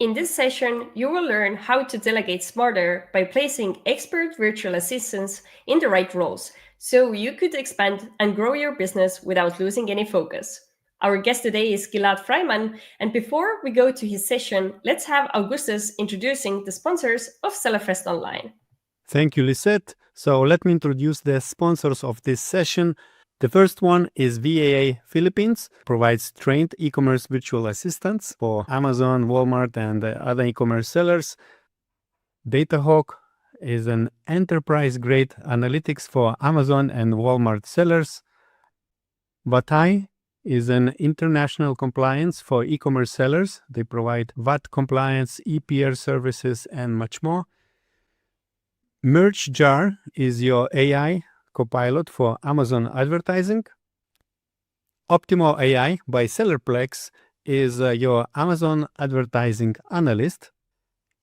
In this session, you will learn how to delegate smarter by placing expert virtual assistants in the right roles, so you could expand and grow your business without losing any focus. Our guest today is GILAD FREIMANN, and before we go to his session, let's have Augustus introducing the sponsors of Sellerfest Online. Thank you, Lisette. So let me introduce the sponsors of this session. The first one is VAA Philippines, provides trained e-commerce virtual assistants for Amazon, Walmart, and other e-commerce sellers. DataHawk is an enterprise-grade analytics for Amazon and Walmart sellers. VATAi is an international compliance for e-commerce sellers. They provide VAT compliance, EPR services, and much more. MerchJar is your AI copilot for Amazon advertising. Optimal AI by Sellerplex is your Amazon advertising analyst.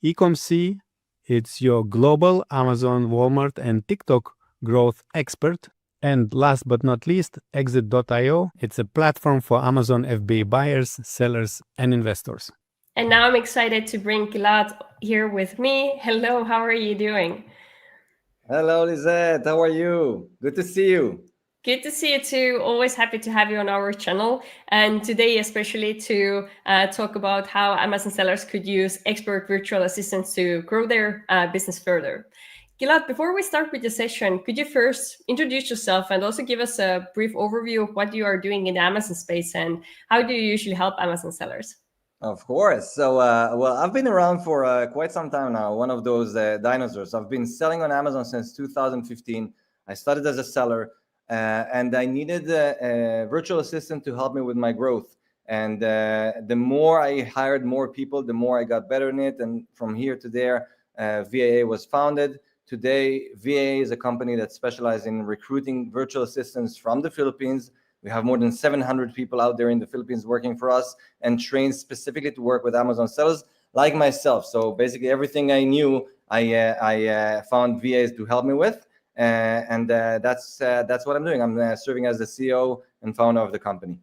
Ecomc, it's your global Amazon, Walmart, and TikTok growth expert. And last but not least, Exit.io. It's a platform for Amazon FBA buyers, sellers, and investors. And now I'm excited to bring GILAD here with me. Hello, how are you doing? Hello, Lisette. How are you? Good to see you. Good to see you too. Always happy to have you on our channel. And today, especially to talk about how Amazon sellers could use expert virtual assistants to grow their business further. GILAD, before we start with the session, could you first introduce yourself and also give us a brief overview of what you are doing in the Amazon space and how do you usually help Amazon sellers? Of course. So, well, I've been around for quite some time now, one of those dinosaurs. I've been selling on Amazon since 2015. I started as a seller and I needed a virtual assistant to help me with my growth. And the more I hired more people, the more I got better in it. And from here to there, VAA was founded. Today, VAA is a company that specializes in recruiting virtual assistants from the Philippines. We have more than 700 people out there in the Philippines working for us and trained specifically to work with Amazon sellers like myself. So basically everything I knew, I found VAs to help me with. And that's what I'm doing. I'm serving as the CEO and founder of the company.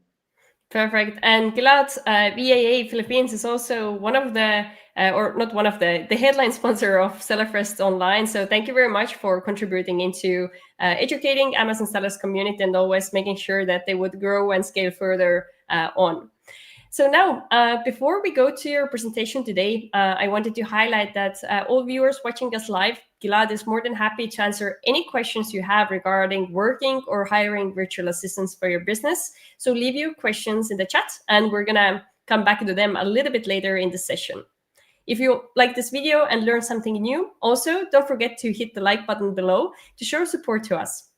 Perfect. And GILAD, VAA Philippines is also one of the, or not one of the headline sponsor of Sellerfest Online. So thank you very much for contributing into educating Amazon sellers community and always making sure that they would grow and scale further on. So now, before we go to your presentation today, I wanted to highlight that all viewers watching us live, GILAD is more than happy to answer any questions you have regarding working or hiring virtual assistants for your business. So leave your questions in the chat and we're gonna come back to them a little bit later in the session. If you like this video and learn something new, also don't forget to hit the like button below to show support to us.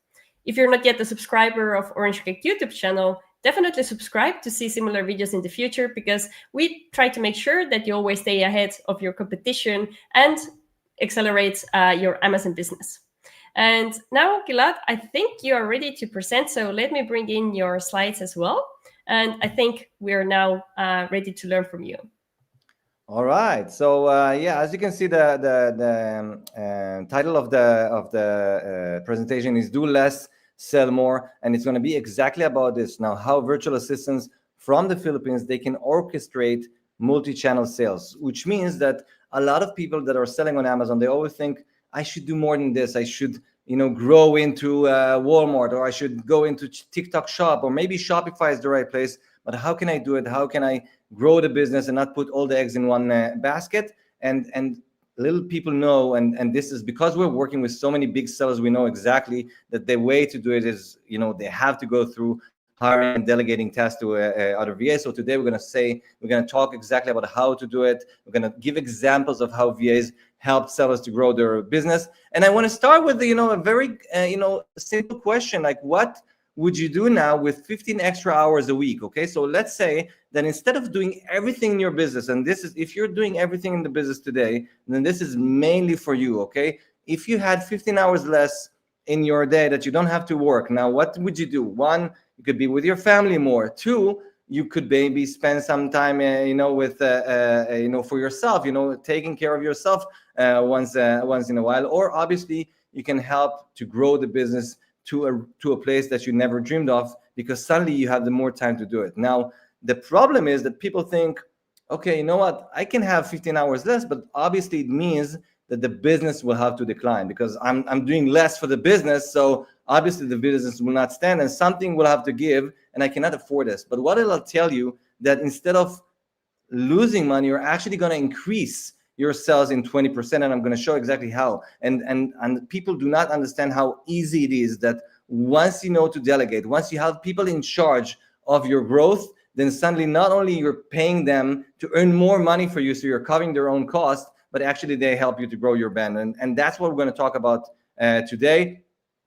If you're not yet a subscriber of Orange Klik YouTube channel, definitely subscribe to see similar videos in the future because we try to make sure that you always stay ahead of your competition and accelerate your Amazon business. And now, GILAD, I think you are ready to present, so let me bring in your slides as well. And I think we're now ready to learn from you. All right. So yeah, as you can see, the title of the presentation is "Do Less, Sell More," and it's going to be exactly about this now, how virtual assistants from the Philippines, they can orchestrate multi-channel sales, which means that a lot of people that are selling on Amazon, they always think I should do more than this. I should, grow into Walmart, or I should go into TikTok shop, or maybe Shopify is the right place. But how can I do it? How can I grow the business and not put all the eggs in one basket? And little people know, and this is because we're working with so many big sellers, we know exactly that the way to do it is, they have to go through hiring and delegating tasks to other VAs. So today we're going to talk exactly about how to do it. We're going to give examples of how VAs help sellers to grow their business. And I want to start with, a very, simple question, like what would you do now with 15 extra hours a week? Okay, so let's say that instead of doing everything in your business, and this is, if you're doing everything in the business today, then this is mainly for you, okay? If you had 15 hours less in your day that you don't have to work, now what would you do? One, you could be with your family more. Two, you could maybe spend some time, with, for yourself, taking care of yourself once in a while. Or obviously, you can help to grow the business to a place that you never dreamed of, because suddenly you have the more time to do it. Now, the problem is that people think, okay, you know what, I can have 15 hours less, but obviously it means that the business will have to decline because I'm doing less for the business. So obviously the business will not stand and something will have to give, and I cannot afford this. But what it'll tell you that instead of losing money, you're actually going to increase your sales in 20%, and I'm going to show exactly how. And people do not understand how easy it is that once you know to delegate, once you have people in charge of your growth, then suddenly not only you're paying them to earn more money for you, so you're covering their own cost, but actually they help you to grow your brand. And that's what we're going to talk about today.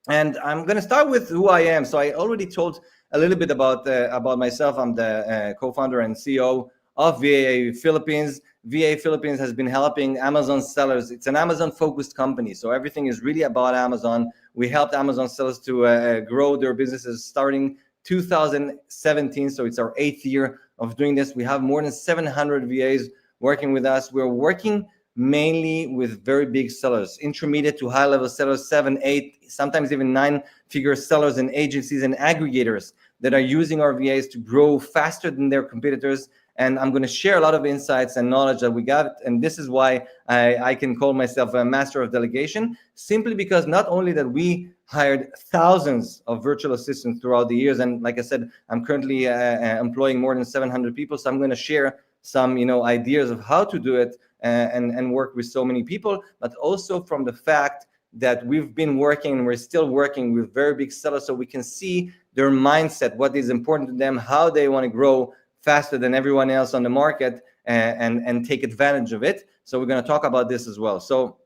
And I'm going to start with who I am. So I already told a little bit about myself. I'm the co-founder and CEO of VAA Philippines. VAA Philippines has been helping Amazon sellers. It's an Amazon-focused company, so everything is really about Amazon. We helped Amazon sellers to grow their businesses starting 2017, so it's our 8th year of doing this. We have more than 700 VAs working with us. We're working mainly with very big sellers, intermediate to high-level sellers, 7, 8, sometimes even 9-figure sellers and agencies and aggregators that are using our VAs to grow faster than their competitors. And I'm going to share a lot of insights and knowledge that we got. And this is why I can call myself a master of delegation, simply because not only that we hired thousands of virtual assistants throughout the years. And like I said, I'm currently employing more than 700 people. So I'm going to share some, ideas of how to do it and work with so many people, but also from the fact that we've been working and we're still working with very big sellers, so we can see their mindset, what is important to them, how they want to grow faster than everyone else on the market, and take advantage of it. So we're going to talk about this as well. So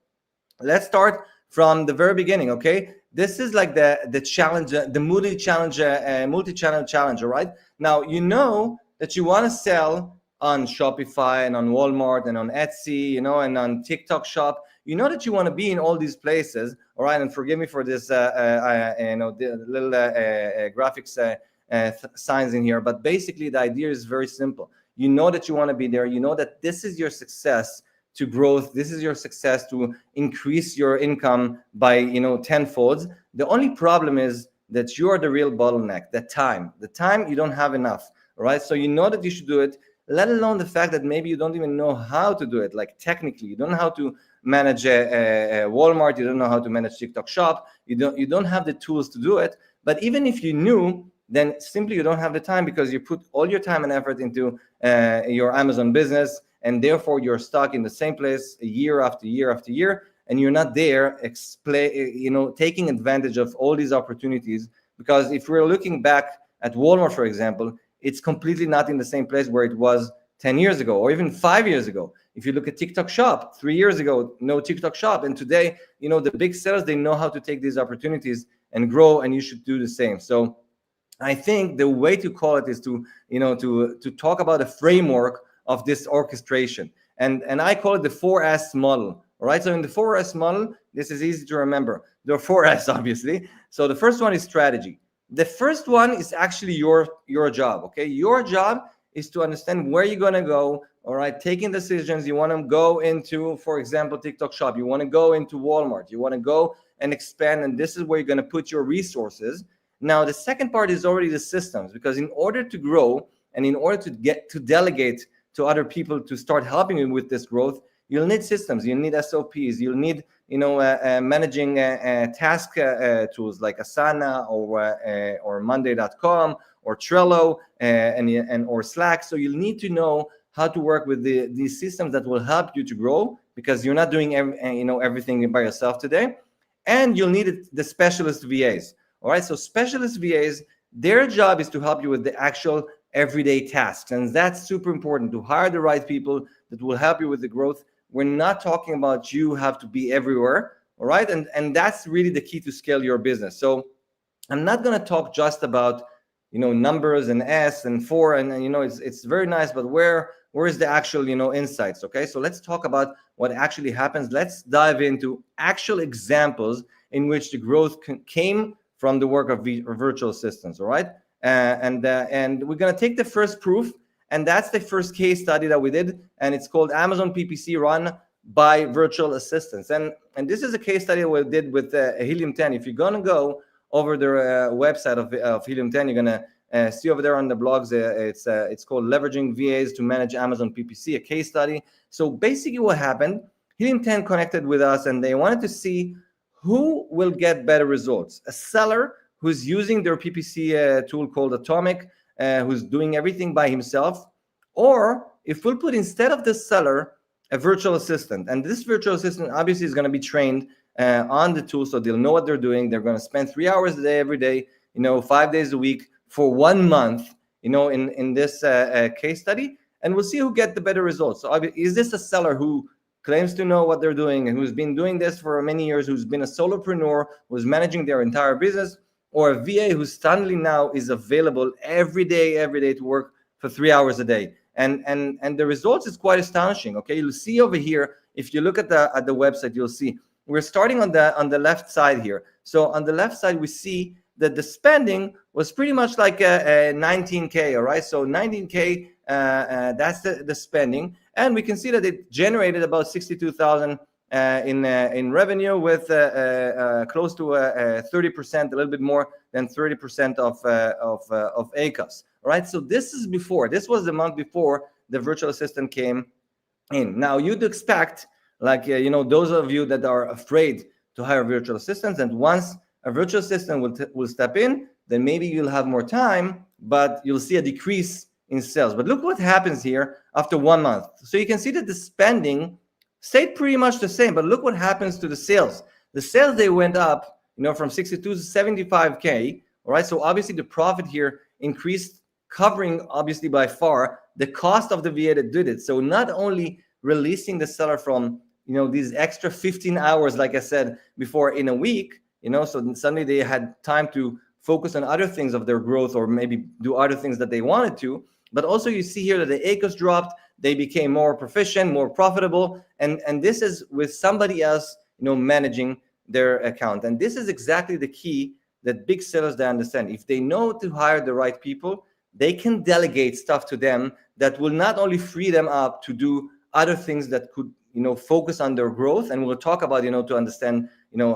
let's start from the very beginning, okay? This is like the challenge, the multi-channel challenge, all right? Now, you know that you want to sell on Shopify and on Walmart and on Etsy, and on TikTok Shop. You know that you want to be in all these places, all right? And forgive me for this, the little graphics signs in here, but basically the idea is very simple. You know that you want to be there. You know that this is your success to growth. This is your success to increase your income by, tenfold. The only problem is that you are the real bottleneck, the time you don't have enough, all right? So you know that you should do it, let alone the fact that maybe you don't even know how to do it. Like technically, you don't know how to manage Walmart. You don't know how to manage TikTok Shop. You don't have the tools to do it. But even if you knew, then simply you don't have the time because you put all your time and effort into your Amazon business, and therefore you're stuck in the same place year after year after year, and you're not there taking advantage of all these opportunities. Because if we're looking back at Walmart, for example, it's completely not in the same place where it was 10 years ago or even 5 years ago. If you look at TikTok Shop, 3 years ago, no TikTok Shop. And today, the big sellers, they know how to take these opportunities and grow, and you should do the same. So I think the way to call it is to talk about a framework of this orchestration. And I call it the 4S model. All right. So in the 4S model, this is easy to remember. There are 4S, obviously. So the first one is strategy. The first one is actually your job. Okay. Your job is to understand where you're going to go. All right. Taking decisions. You want to go into, for example, TikTok Shop. You want to go into Walmart. You want to go and expand. And this is where you're going to put your resources. Now, the second part is already the systems, because in order to grow and in order to get to delegate to other people to start helping you with this growth, you'll need systems, you'll need SOPs, you'll need managing task tools like Asana or Monday.com or Trello or Slack. So you'll need to know how to work with these systems that will help you to grow, because you're not doing everything by yourself today. And you'll need the specialist VAs. All right, so specialist VAs, their job is to help you with the actual everyday tasks. And that's super important, to hire the right people that will help you with the growth. We're not talking about you have to be everywhere. All right, and that's really the key to scale your business. So I'm not going to talk just about numbers and S and 4 and it's very nice, but where is the actual insights? Okay, so let's talk about what actually happens. Let's dive into actual examples in which the growth came from the work of virtual assistants. All right, and we're going to take the first proof, and that's the first case study that we did, and it's called Amazon PPC run by virtual assistants. And this is a case study we did with Helium 10. If you're going to go over their website of Helium 10, you're going to see over there on the blogs. It's called Leveraging VAs to Manage Amazon PPC, a case study. So basically what happened, Helium 10 connected with us, and they wanted to see who will get better results. A seller who's using their PPC tool called Atomic, who's doing everything by himself, or if we'll put instead of the seller a virtual assistant, and this virtual assistant obviously is going to be trained on the tool, so they'll know what they're doing. They're going to spend 3 hours a day every day, 5 days a week for 1 month, in this case study, and we'll see who get the better results. So is this a seller who claims to know what they're doing and who's been doing this for many years, who's been a solopreneur, who's managing their entire business, or a VA who suddenly now is available every day to work for 3 hours a day? And the results is quite astonishing. Okay, you'll see over here, if you look at the website, you'll see we're starting on the left side here. So on the left side, we see that the spending was pretty much like a 19K. All right, so 19K, that's the spending, and we can see that it generated about 62,000 in revenue, with close to 30%, a little bit more than 30% of ACOS. All right, so this was the month before the virtual assistant came in. Now you'd expect, like those of you that are afraid to hire virtual assistants, and once a virtual assistant will step in, then maybe you'll have more time, but you'll see a decrease in sales. But look what happens here after 1 month. So you can see that the spending stayed pretty much the same, but look what happens to the sales. The sales, they went up, from 62 to 75K. All right, so obviously the profit here increased, covering obviously by far the cost of the VA that did it. So not only releasing the seller from these extra 15 hours, like I said before, in a week, so suddenly they had time to focus on other things of their growth, or maybe do other things that they wanted to. But also you see here that the ACOS dropped, they became more proficient, more profitable, and this is with somebody else managing their account. And this is exactly the key that big sellers, they understand. If they know to hire the right people, they can delegate stuff to them that will not only free them up to do other things that could focus on their growth, and we'll talk about to understand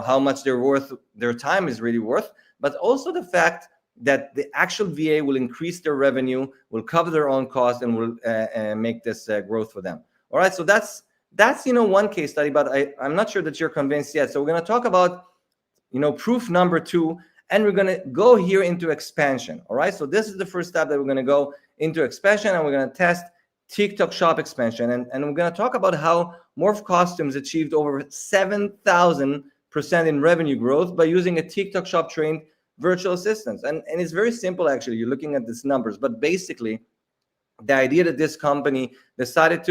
how much they're worth, their time is really worth, but also the fact that the actual VA will increase their revenue, will cover their own costs, and will make this growth for them. All right, so that's one case study, but I'm not sure that you're convinced yet. So we're going to talk about proof number 2, and we're going to go here into expansion. All right, so this is the first step, that we're going to go into expansion, and we're going to test TikTok shop expansion, and we're going to talk about how Morph Costumes achieved over 7,000% in revenue growth by using a TikTok shop trained virtual assistants. And it's very simple, actually. You're looking at these numbers, but basically the idea that this company decided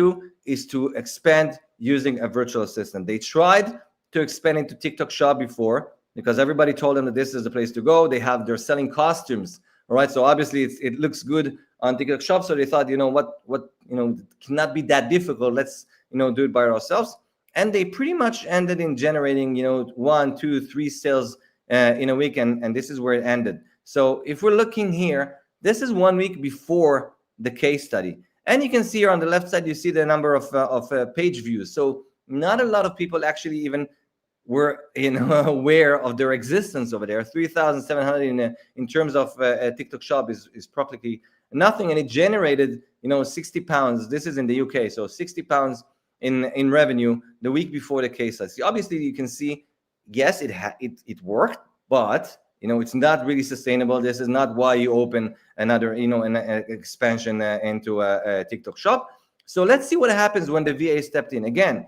is to expand using a virtual assistant. They tried to expand into TikTok shop before, because everybody told them that this is the place to go. They're selling costumes. All right, so obviously it looks good on TikTok shop, so they thought, what cannot be that difficult. Let's do it by ourselves. And they pretty much ended in generating 1, 2, 3 sales in a week, and this is where it ended. So if we're looking here, this is 1 week before the case study, and you can see here on the left side, you see the number of page views. So not a lot of people actually even were aware of their existence over there. 3,700 in terms of TikTok shop is practically nothing, and it generated 60 pounds. This is in the UK, so 60 pounds in revenue the week before the case study. So obviously you can see, yes, it worked, but it's not really sustainable. This is not why you open another an expansion into a TikTok shop. So let's see what happens when the VA stepped in. Again,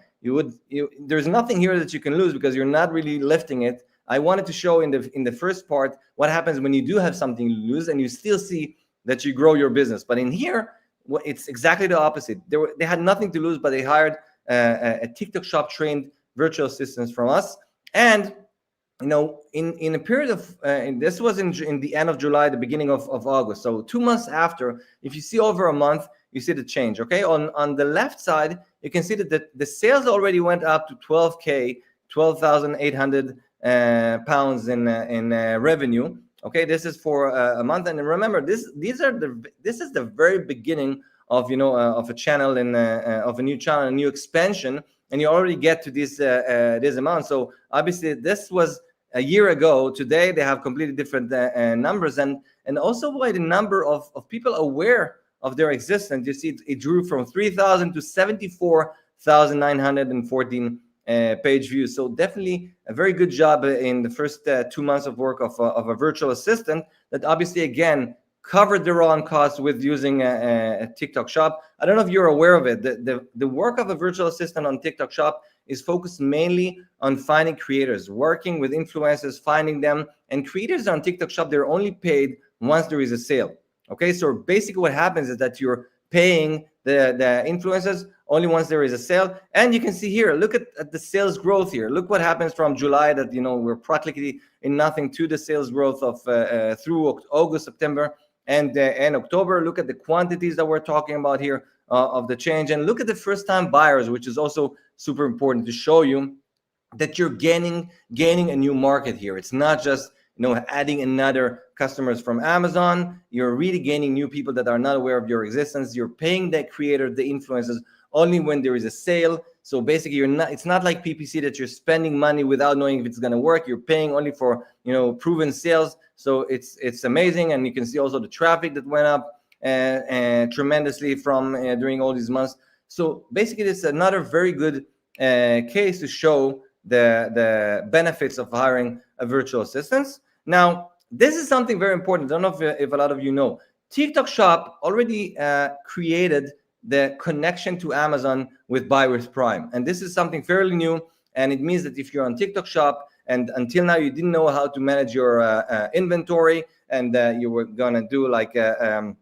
there's nothing here that you can lose, because you're not really lifting it. I wanted to show in the first part what happens when you do have something to lose and you still see that you grow your business. But in here, it's exactly the opposite. They had nothing to lose, but they hired a TikTok shop trained virtual assistants from us. And in a period of this was in the end of July, the beginning of August. So 2 months after, if you see over a month, you see the change. Okay, on the left side, you can see that the sales already went up to 12K, 12,800 pounds in revenue. Okay, this is for a month, and remember, this is the very beginning of of a channel and of a new channel, a new expansion, and you already get to this amount. So obviously, this was a year ago. Today they have completely different numbers, and and also by the number of people aware of their existence. You see it grew from 3,000 to 74,914 page views. So definitely a very good job in the first 2 months of work of a virtual assistant that obviously, again, covered their own costs with using a TikTok Shop. I don't know if you're aware of it. The work of a virtual assistant on TikTok Shop is focused mainly on finding creators, working with influencers, finding them. And creators on TikTok Shop, they're only paid once there is a sale. Okay, so basically what happens is that you're paying the influencers only once there is a sale. And you can see here, look at the sales growth here. Look what happens from July that, we're practically in nothing to the sales growth of through August, September, and October. Look at the quantities that we're talking about here of the change. And look at the first-time buyers, which is also super important to show you that you're gaining a new market here. It's not just adding another customers from Amazon. You're really gaining new people that are not aware of your existence. You're paying the creator, the influencers, only when there is a sale. So basically, it's not like PPC that you're spending money without knowing if it's going to work. You're paying only for proven sales. So it's amazing, and you can see also the traffic that went up tremendously from during all these months. So basically, it's another very good case to show the benefits of hiring a virtual assistant. Now, this is something very important. I don't know if a lot of you know. TikTok Shop already created the connection to Amazon with Buy with Prime. And this is something fairly new. And it means that if you're on TikTok Shop and until now you didn't know how to manage your inventory, and you were going to do like a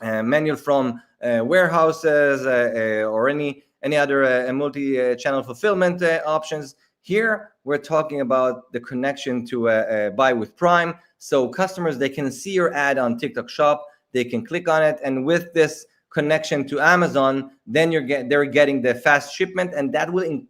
manual from warehouses or any other multi-channel fulfillment options, here we're talking about the connection to Buy with Prime. So customers, they can see your ad on TikTok Shop, they can click on it, and with this connection to Amazon, then they're getting the fast shipment, and that will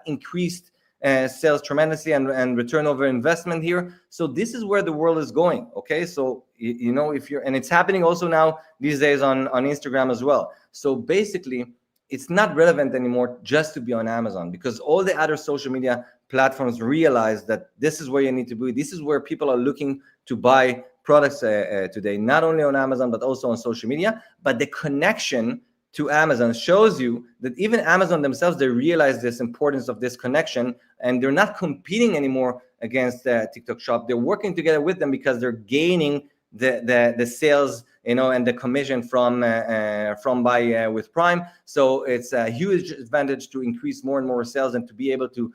increased sales tremendously and return over investment here. So this is where the world is going. Okay, so if you're, and it's happening also now these days on Instagram as well. So basically, it's not relevant anymore just to be on Amazon, because all the other social media platforms realize that this is where you need to be. This is where people are looking to buy products today, not only on Amazon, but also on social media. But the connection to Amazon shows you that even Amazon themselves, they realize this importance of this connection, and they're not competing anymore against TikTok Shop. They're working together with them because they're gaining the sales, and the commission from Buy with Prime. So it's a huge advantage to increase more and more sales and to be able to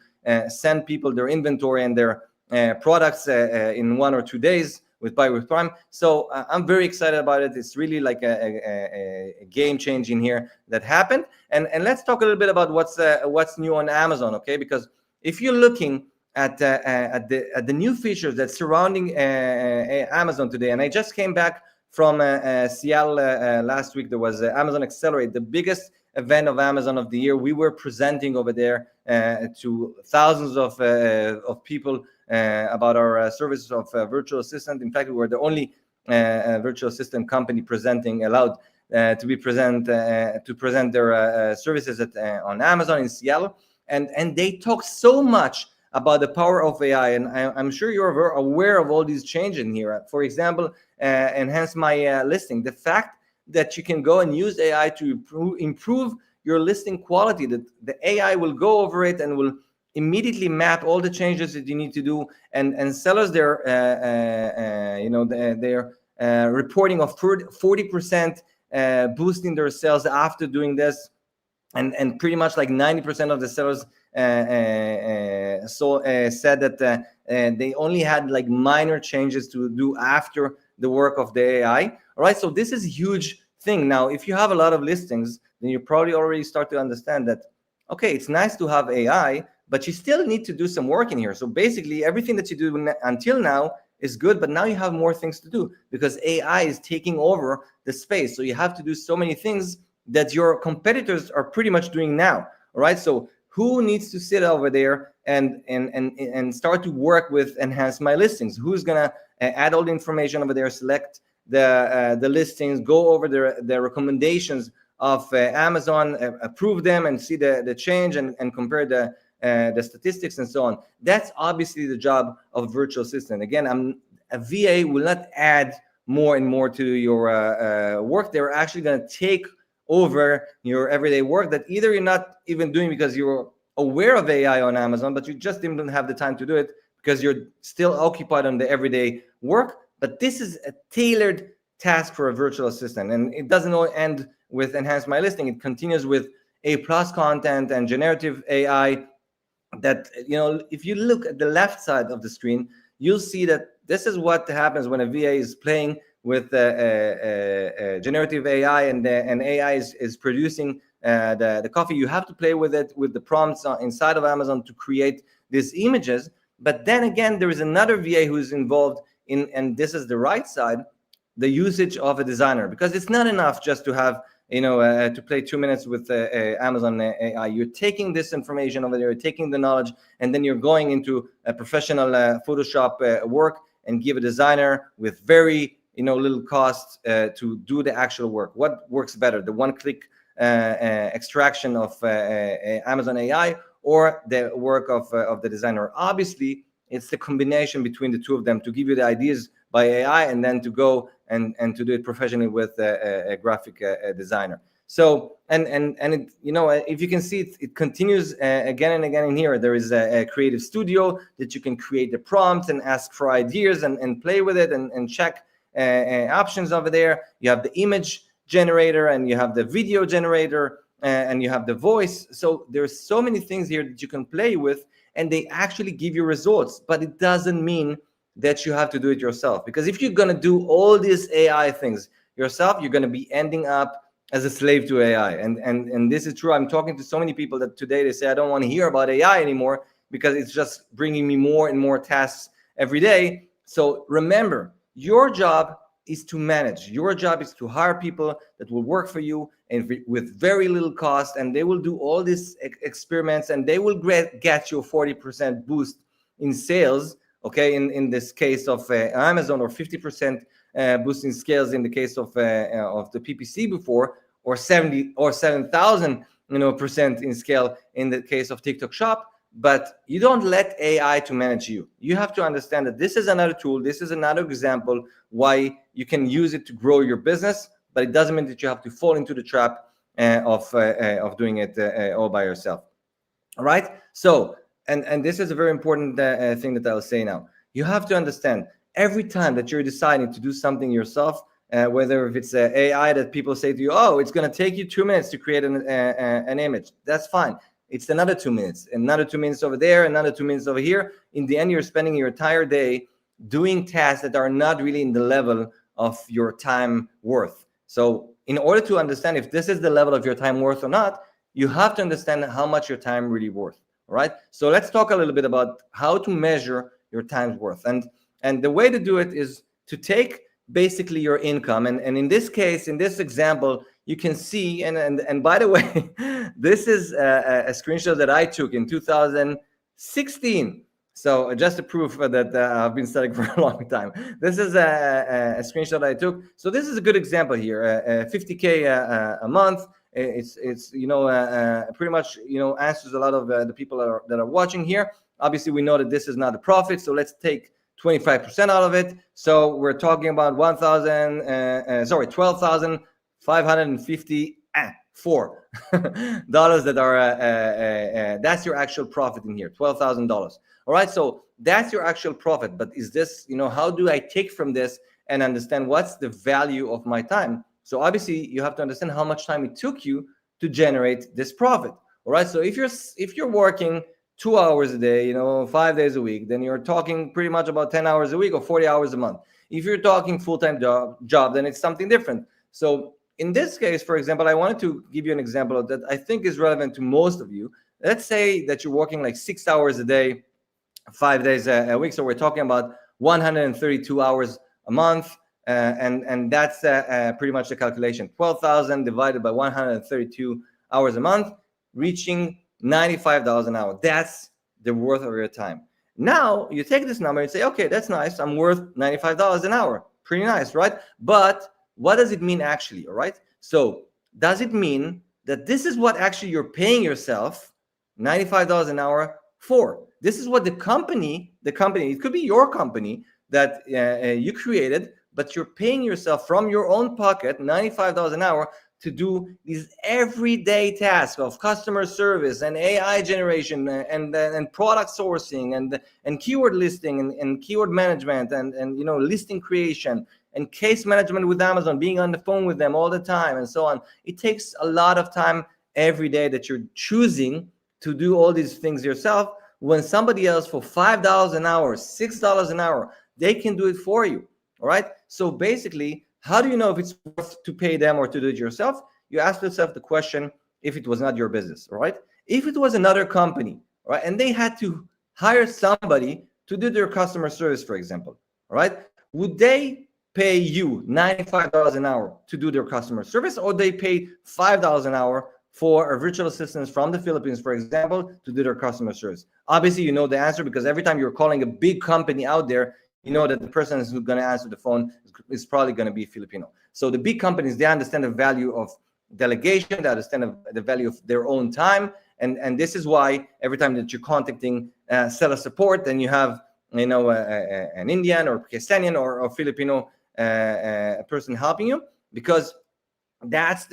send people their inventory and their products in 1 or 2 days with Buy with Prime. So I'm very excited about it. It's really like a game changing here that happened. And let's talk a little bit about what's new on Amazon, okay? Because if you're looking at the new features that's surrounding Amazon today, and I just came back from Seattle last week. There was Amazon Accelerate, the biggest event of Amazon of the year. We were presenting over there to thousands of people about our services of virtual assistant. In fact, we were the only virtual assistant company allowed to present their services on Amazon in Seattle. And they talk so much about the power of AI, and I'm sure you're aware of all these changes in here. For example, enhance my listing. The fact that you can go and use AI to improve your listing quality, that the AI will go over it and will immediately map all the changes that you need to do, and sellers, they're reporting of 40% boosting their sales after doing this, and pretty much like 90% of the sellers said that they only had like minor changes to do after the work of the AI. All right, so this is a huge thing. Now, if you have a lot of listings, then you probably already start to understand that, okay, it's nice to have AI, but you still need to do some work in here. So basically, everything that you do until now is good, but now you have more things to do because AI is taking over the space. So you have to do so many things that your competitors are pretty much doing now. All right, so who needs to sit over there and start to work with enhance my listings? Who's gonna add all the information over there, select the listings, go over the recommendations of Amazon, approve them, and see the change and compare the statistics and so on. That's obviously the job of virtual assistant. Again, a VA will not add more and more to your work. They're actually going to take over your everyday work that either you're not even doing because you're aware of AI on Amazon, but you just didn't have the time to do it because you're still occupied on the everyday work. But this is a tailored task for a virtual assistant, and it doesn't end with Enhance My Listing. It continues with A+ content and generative AI. That, you know, if you look at the left side of the screen, you'll see that this is what happens when a VA is playing with generative AI, and AI is producing the coffee. You have to play with it, with the prompts inside of Amazon to create these images. But then again, there is another VA who's involved in, and this is the right side, the usage of a designer, because it's not enough just to have, you know, to play 2 minutes with Amazon AI. You're taking this information over there, you're taking the knowledge, and then you're going into a professional Photoshop work and give a designer with very, you know, little cost to do the actual work. What works better, the one-click extraction of Amazon AI or the work of the designer? Obviously, it's the combination between the two of them to give you the ideas by AI and then to go and to do it professionally with a graphic designer. So, and it, you know, if you can see, it continues again and again in here. There is a creative studio that you can create the prompts and ask for ideas and play with it and check options over there. You have the image generator and you have the video generator and you have the voice. So there's so many things here that you can play with, and they actually give you results. But it doesn't mean that you have to do it yourself, because if you're going to do all these AI things yourself, you're going to be ending up as a slave to AI. And this is true. I'm talking to so many people that today they say, I don't want to hear about AI anymore because it's just bringing me more and more tasks every day. So remember, your job is to manage. Your job is to hire people that will work for you and with very little cost, and they will do all these experiments, and they will get you a 40% boost in sales. Okay, in this case of Amazon, or 50% boost in scales in the case of the PPC before, or 70 or 7,000 percent in scale in the case of TikTok Shop. But you don't let AI to manage you. You have to understand that this is another tool. This is another example why you can use it to grow your business, but it doesn't mean that you have to fall into the trap of doing it all by yourself. All right. So, and this is a very important thing that I'll say now. You have to understand, every time that you're deciding to do something yourself, whether if it's AI that people say to you, oh, it's going to take you 2 minutes to create an image. That's fine. It's another 2 minutes, another 2 minutes over there, another 2 minutes over here. In the end, you're spending your entire day doing tasks that are not really in the level of your time worth. So in order to understand if this is the level of your time worth or not, you have to understand how much your time really worth. All right. So let's talk a little bit about how to measure your time's worth. And the way to do it is to take basically your income. And in this case, in this example, you can see, and by the way, this is a screenshot that I took in 2016. So just to prove that I've been studying for a long time. This is a screenshot I took. So this is a good example here, 50K a month. It's pretty much answers a lot of the people that are watching here. Obviously, we know that this is not a profit, so let's take 25% out of it. So we're talking about $12,554 that are that's your actual profit in here, $12,000. All right, so that's your actual profit. But is this, how do I take from this and understand what's the value of my time? So obviously you have to understand how much time it took you to generate this profit. All right, so if you're working 2 hours a day, 5 days a week, then you're talking pretty much about 10 hours a week or 40 hours a month. If you're talking full-time job, then it's something different. So in this case, for example, I wanted to give you an example that I think is relevant to most of you. Let's say that you're working like 6 hours a day, 5 days a week. So we're talking about 132 hours a month. And that's pretty much the calculation. 12,000 divided by 132 hours a month, reaching $95 an hour. That's the worth of your time. Now you take this number and say, okay, that's nice. I'm worth $95 an hour. Pretty nice, right? But what does it mean actually? All right. So does it mean that this is what actually you're paying yourself $95 an hour for? This is what the company, it could be your company that you created, but you're paying yourself from your own pocket $95 an hour to do these everyday tasks of customer service and AI generation and product sourcing and keyword listing and keyword management and you know, listing creation and case management with Amazon, being on the phone with them all the time and so on. It takes a lot of time every day that you're choosing to do all these things yourself, when somebody else for $5 an hour, $6 an hour, they can do it for you. All right. So basically, how do you know if it's worth to pay them or to do it yourself? You ask yourself the question, if it was not your business, all right? If it was another company, all right, and they had to hire somebody to do their customer service, for example, all right, would they pay you $95 an hour to do their customer service, or they pay $5 an hour for a virtual assistant from the Philippines, for example, to do their customer service? Obviously, you know the answer, because every time you're calling a big company out there, you know that the person who's going to answer the phone is probably going to be Filipino. So the big companies, they understand the value of delegation, they understand the value of their own time, and this is why every time that you're contacting seller support, then you have, you know, an Indian or Pakistani or Filipino person helping you, because that's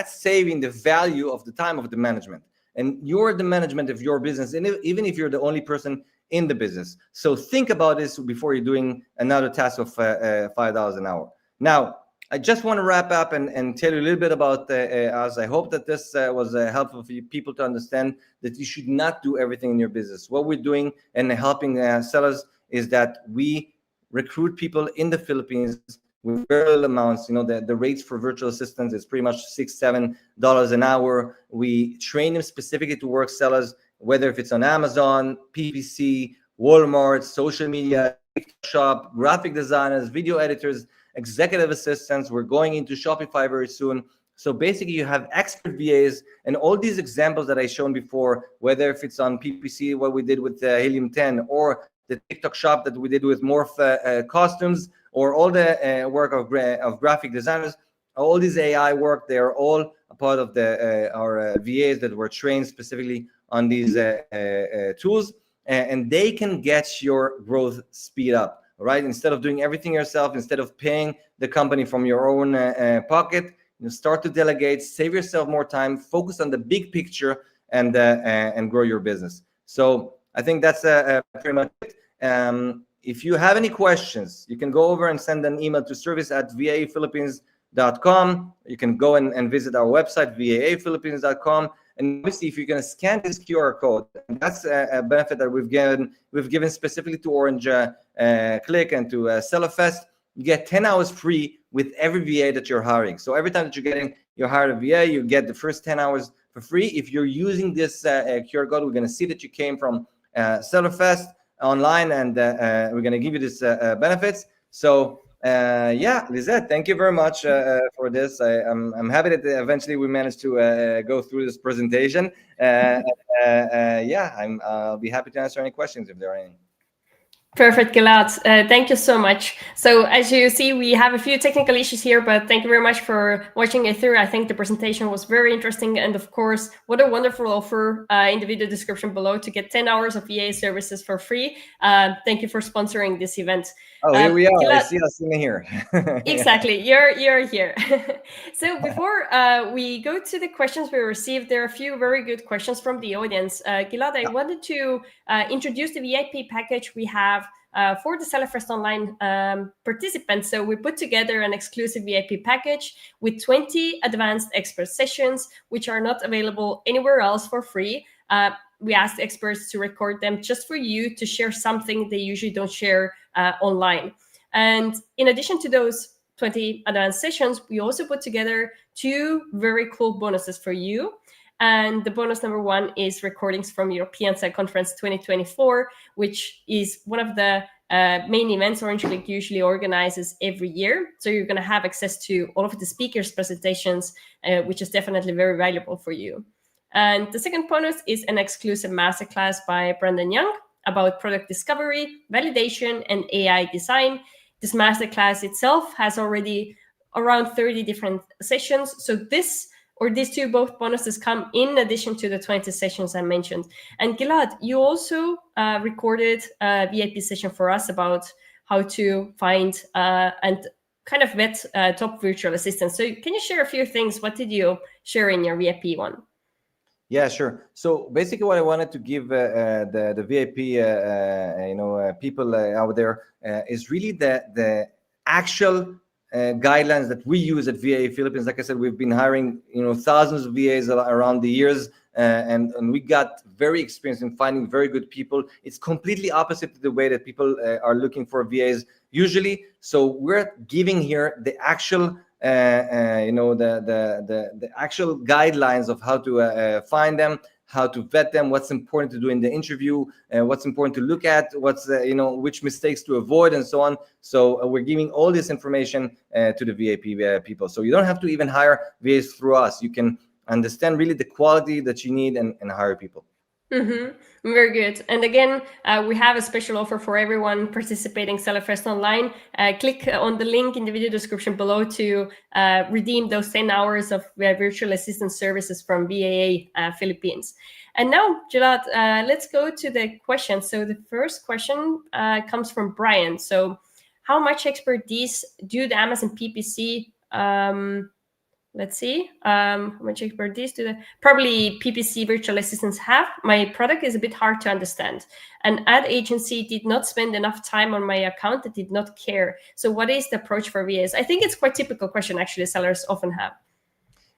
saving the value of the time of the management, and you're the management of your business, and even if you're the only person in the business. So think about this before you're doing another task of $5 an hour. Now, I just want to wrap up and tell you a little bit about us. I hope that this was helpful for you people to understand that you should not do everything in your business. What we're doing and helping sellers is that we recruit people in the Philippines with very little amounts. You know, the rates for virtual assistants is pretty much $6-7 an hour. We train them specifically to work sellers, whether if it's on Amazon, PPC, Walmart, social media, shop, graphic designers, video editors, executive assistants. We're going into Shopify very soon. So basically you have expert VAs, and all these examples that I shown before, whether if it's on PPC, what we did with Helium 10, or the TikTok shop that we did with Morph costumes, or all the work of graphic designers, all these AI work, they're all a part of our VAs that were trained specifically on these tools, and they can get your growth speed up, right? Instead of doing everything yourself, instead of paying the company from your own pocket, you start to delegate, save yourself more time, focus on the big picture, and grow your business. So I think that's pretty much it. If you have any questions, you can go over and send an email to service@vaaphilippines.com. You can go and visit our website, vaaphilippines.com. And obviously, if you're going to scan this QR code, and that's a benefit that we've given specifically to Orange Klik and to SellerFest, you get 10 hours free with every VA that you're hiring. So every time that you're hired a VA, you get the first 10 hours for free. If you're using this QR code, we're going to see that you came from SellerFest online, and we're going to give you this benefits. So yeah, Lizette, thank you very much for this. I'm happy that eventually we managed to go through this presentation. Yeah, I'll be happy to answer any questions if there are any. Perfect, Gilad. Thank you so much. So as you see, we have a few technical issues here, but thank you very much for watching it through. I think the presentation was very interesting. And of course, what a wonderful offer in the video description below to get 10 hours of VA services for free. Thank you for sponsoring this event. Oh, here we are. Gilad, I see us in here. Exactly. You're here. So before we go to the questions we received, there are a few very good questions from the audience. Gilad, I wanted to introduce the VIP package we have for the SellerFest Online participants. So we put together an exclusive VIP package with 20 advanced expert sessions, which are not available anywhere else for free. We asked experts to record them just for you to share something they usually don't share online. And in addition to those 20 advanced sessions, we also put together 2 very cool bonuses for you. And the bonus number 1 is recordings from European Side Conference 2024, which is one of the main events Orange Klik usually organizes every year. So you're going to have access to all of the speakers' presentations, which is definitely very valuable for you. And the second bonus is an exclusive masterclass by Brandon Young about product discovery, validation, and AI design. This masterclass itself has already around 30 different sessions. So these 2 both bonuses come in addition to the 20 sessions I mentioned. And Gilad, you also recorded a VIP session for us about how to find and kind of vet top virtual assistants. So can you share a few things? What did you share in your VIP one? Yeah, sure. So basically, what I wanted to give the VIP, people out there is really the actual guidelines that we use at VAA Philippines. Like I said, we've been hiring thousands of VAs around the years, and we got very experienced in finding very good people. It's completely opposite to the way that people are looking for VAs usually. So we're giving here the actual the actual guidelines of how to find them, how to vet them, what's important to do in the interview, what's important to look at, what's which mistakes to avoid, and so on. So we're giving all this information to the VIP people. So you don't have to even hire VAs through us. You can understand really the quality that you need and hire people. Very good. And again, we have a special offer for everyone participating SellerFest Online. Click on the link in the video description below to redeem those 10 hours of virtual assistant services from VAA Philippines. And now, Gilad, let's go to the questions. So the first question comes from Brian. So how much expertise do the Amazon PPC let's see, how much expertise do the probably PPC virtual assistants have? My product is a bit hard to understand. An ad agency did not spend enough time on my account that did not care. So what is the approach for VAs? I think it's quite typical question actually sellers often have.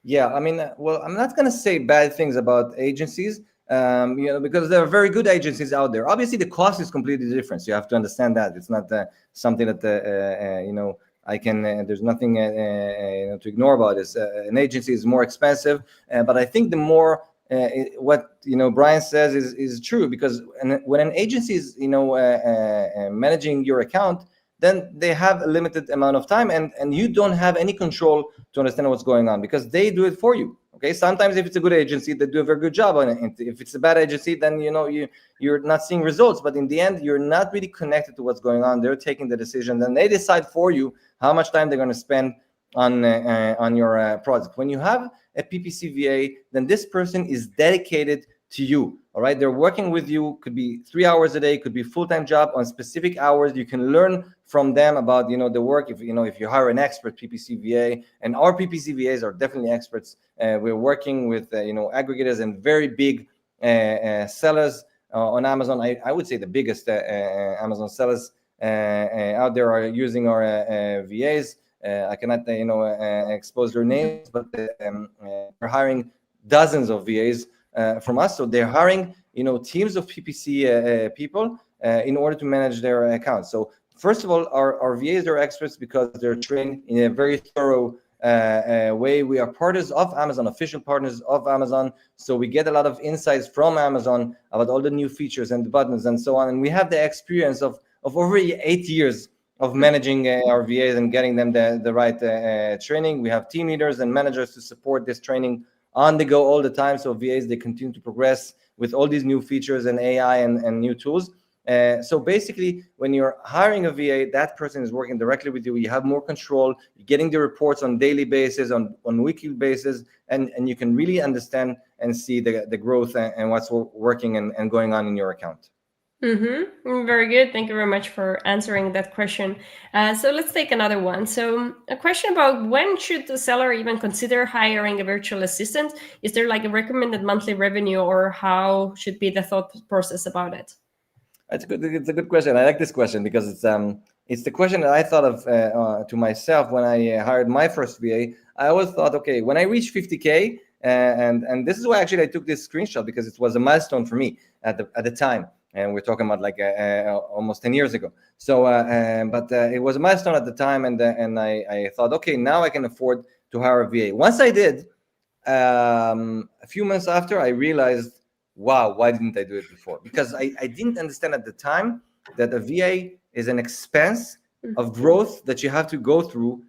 Yeah, I mean, well, I'm not going to say bad things about agencies, because there are very good agencies out there. Obviously, the cost is completely different. So you have to understand that it's not something that I can. There's nothing to ignore about this. An agency is more expensive, but I think the more what Brian says is true, because when an agency is managing your account, then they have a limited amount of time, and you don't have any control to understand what's going on because they do it for you. Okay, sometimes if it's a good agency, they do a very good job on it. If it's a bad agency, then you're not seeing results. But in the end, you're not really connected to what's going on. They're taking the decision, and they decide for you how much time they're going to spend on your project. When you have a PPC VA, then this person is dedicated to you. All right, they're working with you. Could be 3 hours a day, could be full-time job on specific hours. You can learn from them about the work. If you hire an expert PPC VA, and our PPC VAs are definitely experts. We're working with aggregators and very big sellers on Amazon. I would say the biggest Amazon sellers out there are using our VAs. I cannot expose their names, but we're hiring dozens of VAs from us. So they're hiring teams of PPC people in order to manage their accounts. So first of all, our VAs are experts because they're trained in a very thorough way. We are partners of Amazon, official partners of Amazon. So we get a lot of insights from Amazon about all the new features and the buttons and so on. And we have the experience of over 8 years of managing our VAs and getting them the right training. We have team leaders and managers to support this training on the go all the time. So VAs, they continue to progress with all these new features and AI and new tools. So basically, when you're hiring a VA, that person is working directly with you. You have more control. You're getting the reports on daily basis, on weekly basis, and you can really understand and see the growth and what's working and going on in your account. Very good. Thank you very much for answering that question. So let's take another one. So a question about when should the seller even consider hiring a virtual assistant? Is there like a recommended monthly revenue, or how should be the thought process about it? It's a good question. I like this question because it's the question that I thought of to myself when I hired my first VA. I always thought, okay, when I reach 50K, and this is why actually I took this screenshot, because it was a milestone for me at the time. And we're talking about like almost 10 years ago. So, but it was a milestone at the time, and I thought, okay, now I can afford to hire a VA. Once I did, a few months after, I realized, wow, why didn't I do it before? Because I didn't understand at the time that a VA is an expense of growth that you have to go through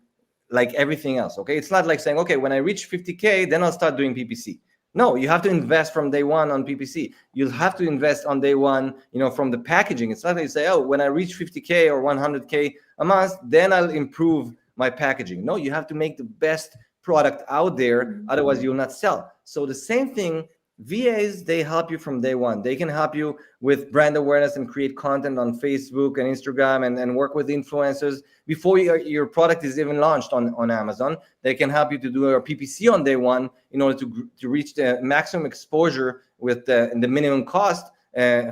like everything else. Okay, it's not like saying, okay, when I reach 50K, then I'll start doing PPC. No, you have to invest from day one on PPC. You'll have to invest on day one, from the packaging. It's not like you say, oh, when I reach 50K or 100K a month, then I'll improve my packaging. No, you have to make the best product out there. Otherwise, you'll not sell. So the same thing VAs, they help you from day one. They can help you with brand awareness and create content on Facebook and Instagram and work with influencers before your product is even launched on Amazon. They can help you to do a PPC on day one in order to reach the maximum exposure with the minimum cost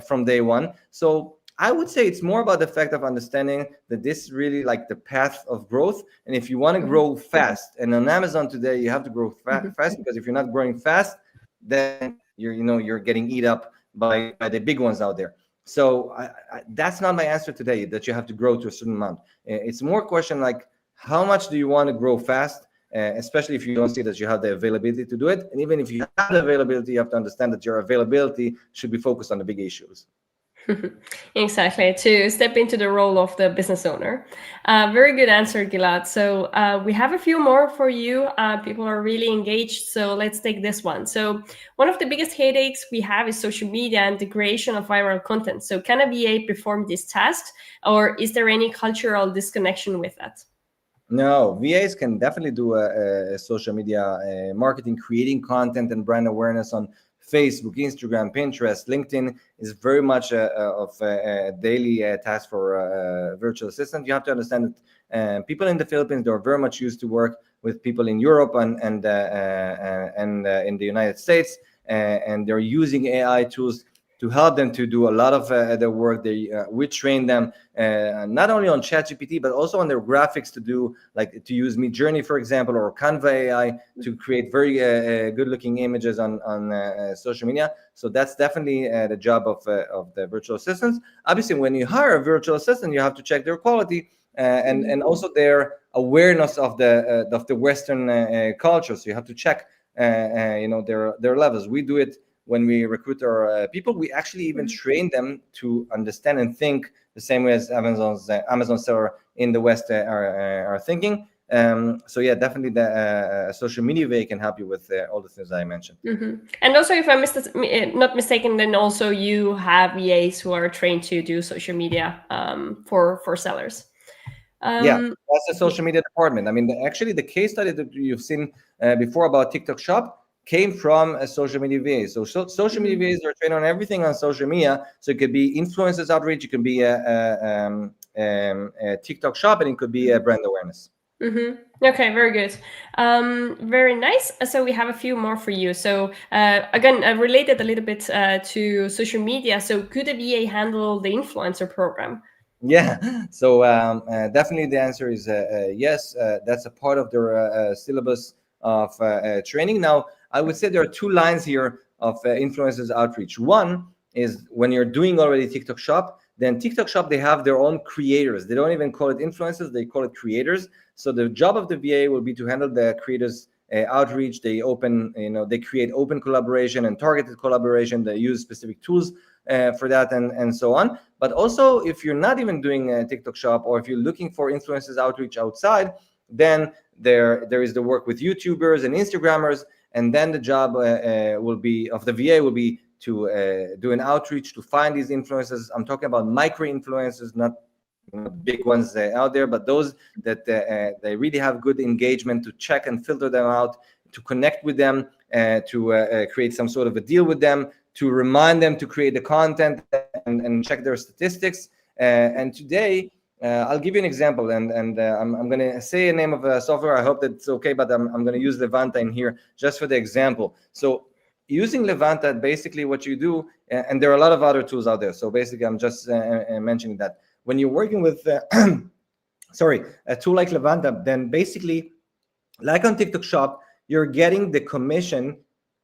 from day one. So I would say it's more about the fact of understanding that this is really like the path of growth. And if you want to grow fast, and on Amazon today, you have to grow fast, because if you're not growing fast, then you're getting eat up by the big ones out there. So that's not my answer today, that you have to grow to a certain amount. It's more a question like, how much do you want to grow fast, especially if you don't see that you have the availability to do it. And even if you have the availability, you have to understand that your availability should be focused on the big issues. Exactly, to step into the role of the business owner. Very good answer, Gilad. So we have a few more for you. People are really engaged, so let's take this one. So one of the biggest headaches we have is social media and the creation of viral content. So can a VA perform this task, or is there any cultural disconnection with that? No, VAs can definitely do a social media marketing, creating content and brand awareness on Facebook, Instagram, Pinterest, LinkedIn is very much of a daily task for a virtual assistant. You have to understand that people in the Philippines, they're very much used to work with people in Europe and in the United States, and they're using AI tools to help them to do a lot of their work. We train them not only on ChatGPT, but also on their graphics to use Midjourney, for example, or Canva AI to create very good-looking images on social media. So that's definitely the job of the virtual assistants. Obviously, when you hire a virtual assistant, you have to check their quality and also their awareness of the Western culture. So you have to check their levels. We do it. When we recruit our people, we actually even train them to understand and think the same way as Amazon seller in the West are thinking. So yeah, definitely the social media VA can help you with all the things I mentioned. And also, if I'm not mistaken, then also you have VAs who are trained to do social media for sellers. Yeah, that's the social media department. I mean, actually, the case study that you've seen before about TikTok Shop came from a social media VA. So social media VAs are trained on everything on social media. So it could be influencers outreach, it could be a TikTok Shop, and it could be a brand awareness. Okay, very good. Very nice. So we have a few more for you. So again, related a little bit to social media. So could a VA handle the influencer program? Yeah, so definitely the answer is yes. That's a part of their syllabus of training. Now, I would say there are two lines here of influencers outreach. One is when you're doing already TikTok Shop, then TikTok Shop, they have their own creators. They don't even call it influencers, they call it creators. So the job of the VA will be to handle the creators outreach. They create open collaboration and targeted collaboration. They use specific tools for that and so on. But also, if you're not even doing a TikTok Shop, or if you're looking for influencers outreach outside, then there is the work with YouTubers and Instagrammers, and then the job of the VA will be to do an outreach to find these influencers. I'm talking about micro influencers, not big ones out there, but those that they really have good engagement, to check and filter them out, to connect with them, to create some sort of a deal with them, to remind them to create the content and check their statistics. And today, I'll give you an example, and I'm going to say a name of a software. I hope that's okay, but I'm going to use Levanta in here just for the example. So using Levanta, basically what you do, and there are a lot of other tools out there. So basically, I'm just mentioning that when you're working with, a tool like Levanta, then basically, like on TikTok Shop, you're getting the commission.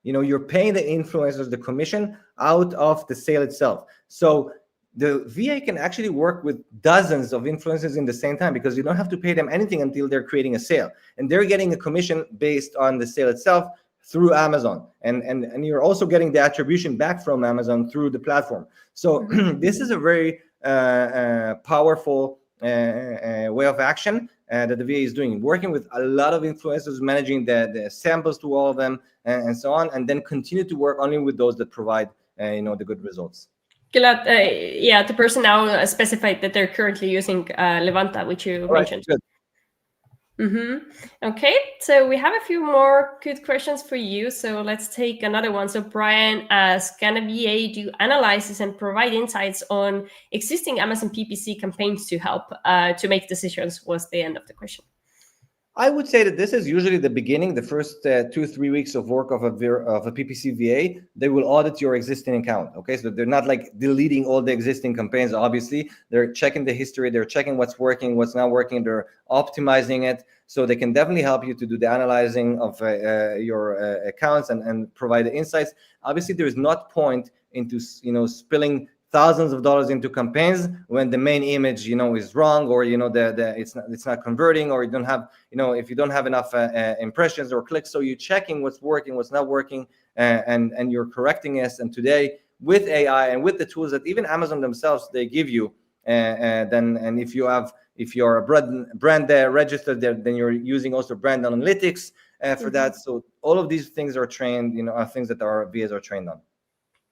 You're paying the influencers the commission out of the sale itself. So the VA can actually work with dozens of influencers in the same time, because you don't have to pay them anything until they're creating a sale, and they're getting a commission based on the sale itself through Amazon, and you're also getting the attribution back from Amazon through the platform. So this is a very powerful way of action that the VA is doing, working with a lot of influencers, managing the samples to all of them, and so on, and then continue to work only with those that provide the good results. Gilad, the person now specified that they're currently using Levanta, which you mentioned. Good. Okay, so we have a few more good questions for you. So let's take another one. So Brian asks, can a VA do analysis and provide insights on existing Amazon PPC campaigns to help to make decisions? Was the end of the question. I would say that this is usually the beginning, the first 2-3 weeks of work of a PPC VA. They will audit your existing account. Okay, so they're not like deleting all the existing campaigns. Obviously, they're checking the history, they're checking what's working, what's not working, they're optimizing it. So they can definitely help you to do the analyzing of your accounts and provide the insights. Obviously, there is not point into spilling thousands of dollars into campaigns when the main image is wrong, or it's not converting, or you don't have if you don't have enough impressions or clicks. So you're checking what's working, what's not working, and you're correcting it. And today with AI and with the tools that even Amazon themselves they give you, and if you're a brand registered there, then you're using also brand analytics for that. So all of these things are trained, are things that our VAs are trained on.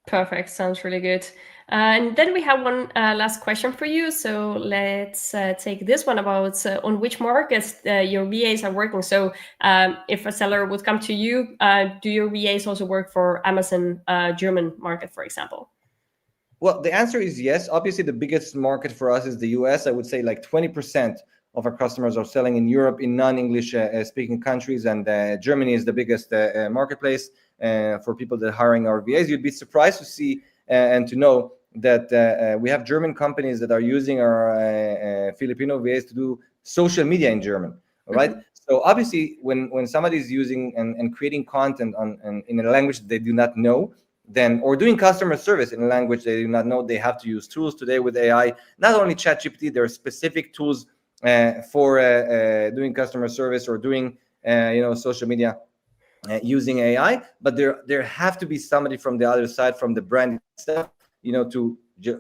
Perfect. Sounds really good. And then we have one last question for you. So let's take this one about on which markets your VAs are working. So if a seller would come to you, do your VAs also work for Amazon German market, for example? Well, the answer is yes. Obviously, the biggest market for us is the US. I would say like 20% of our customers are selling in Europe in non-English speaking countries, and Germany is the biggest marketplace for people that are hiring our VAs. You'd be surprised to see and to know that we have German companies that are using our Filipino VAs to do social media in German, right? So obviously, when somebody is using and creating content in a language they do not know, or doing customer service in a language they do not know, they have to use tools today with AI. Not only ChatGPT, there are specific tools for doing customer service or doing social media using AI. But there have to be somebody from the other side, from the brand itself, to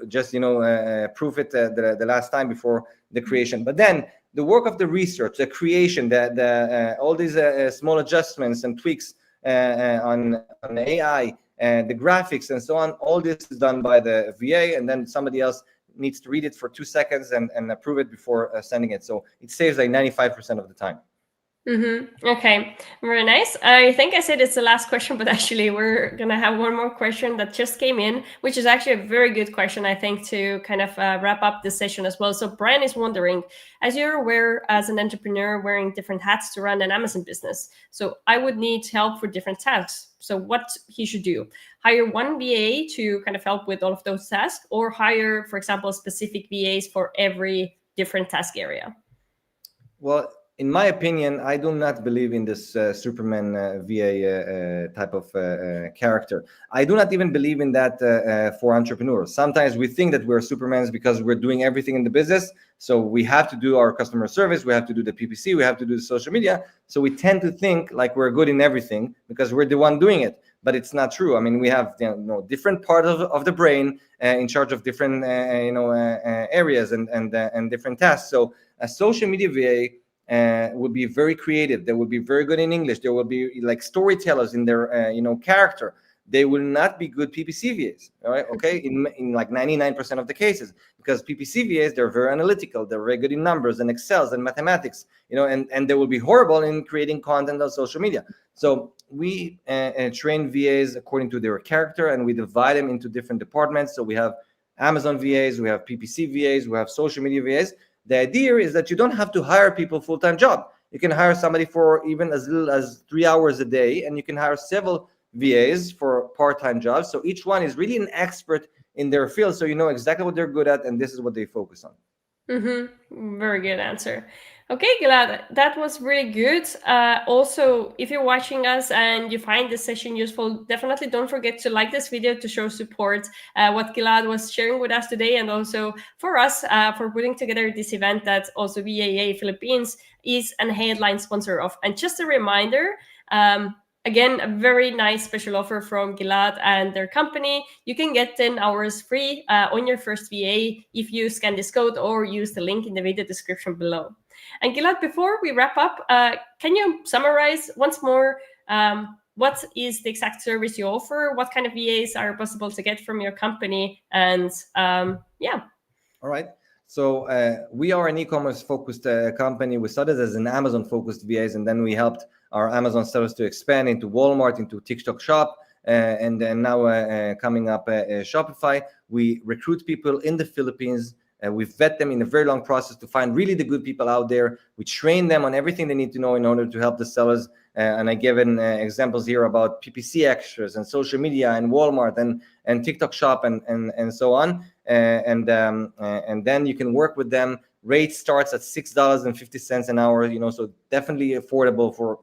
just proof it the last time before the creation. But then the work of the research, the creation, all these small adjustments and tweaks on AI and the graphics and so on, all this is done by the VA, and then somebody else needs to read it for 2 seconds and approve it before sending it. So it saves like 95% of the time. Okay, very nice. I think I said it's the last question, but actually we're gonna have one more question that just came in, which is actually a very good question, I think, to kind of wrap up this session as well. So Brian is wondering, as you're aware, as an entrepreneur wearing different hats to run an Amazon business, so I would need help for different tasks. So what he should do: hire one VA to kind of help with all of those tasks, or hire, for example, specific VAs for every different task area? Well, in my opinion, I do not believe in this Superman VA type of character. I do not even believe in that for entrepreneurs. Sometimes we think that we're Supermans because we're doing everything in the business. So we have to do our customer service, we have to do the PPC, we have to do the social media. So we tend to think like we're good in everything because we're the one doing it. But it's not true. I mean, we have different parts of the brain in charge of different areas and different tasks. So a social media VA would be very creative. They would be very good in English. They will be like storytellers in their character. They will not be good PPC VAs, all right? Okay, in like 99% of the cases, because PPC VAs, they're very analytical. They're very good in numbers and Excels and mathematics, and they will be horrible in creating content on social media. So we train VAs according to their character, and we divide them into different departments. So we have Amazon VAs, we have PPC VAs, we have social media VAs. The idea is that you don't have to hire people full-time job. You can hire somebody for even as little as 3 hours a day, and you can hire several VAs for part-time jobs. So each one is really an expert in their field, so you know exactly what they're good at, and this is what they focus on. Very good answer. Okay, Gilad, that was really good. Also, if you're watching us and you find this session useful, definitely don't forget to like this video to show support what Gilad was sharing with us today, and also for us for putting together this event that also VAA Philippines is an headline sponsor of. And just a reminder, again, a very nice special offer from Gilad and their company. You can get 10 hours free on your first VA if you scan this code or use the link in the video description below. And Gilad, before we wrap up, can you summarize once more what is the exact service you offer? What kind of VAs are possible to get from your company? And yeah. All right. So we are an e-commerce focused company. We started as an Amazon focused VAs, and then we helped our Amazon sellers to expand into Walmart, into TikTok Shop, and then now coming up Shopify. We recruit people in the Philippines. We vet them in a very long process to find really the good people out there. We train them on everything they need to know in order to help the sellers. And I given examples here about PPC extras and social media and Walmart and TikTok Shop and so on. And then you can work with them. Rate starts at $6.50 an hour. So definitely affordable for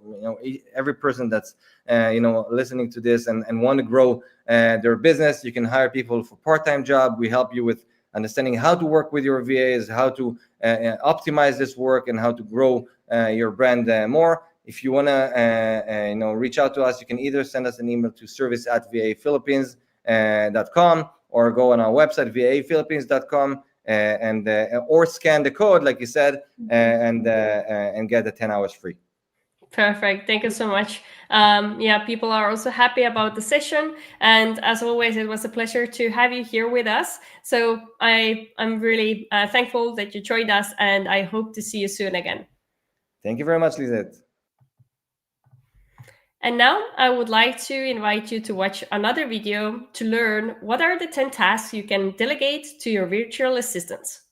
every person that's listening to this and want to grow their business. You can hire people for part-time job. We help you with understanding how to work with your VAs, how to optimize this work, and how to grow your brand more. If you want to reach out to us, you can either send us an email to service@vaphilippines.com or go on our website, vaphilippines.com, or scan the code, like you said, and get the 10 hours free. Perfect. Thank you so much. People are also happy about the session. And as always, it was a pleasure to have you here with us. So I'm really thankful that you joined us, and I hope to see you soon again. Thank you very much, Lisette. And now I would like to invite you to watch another video to learn what are the 10 tasks you can delegate to your virtual assistants.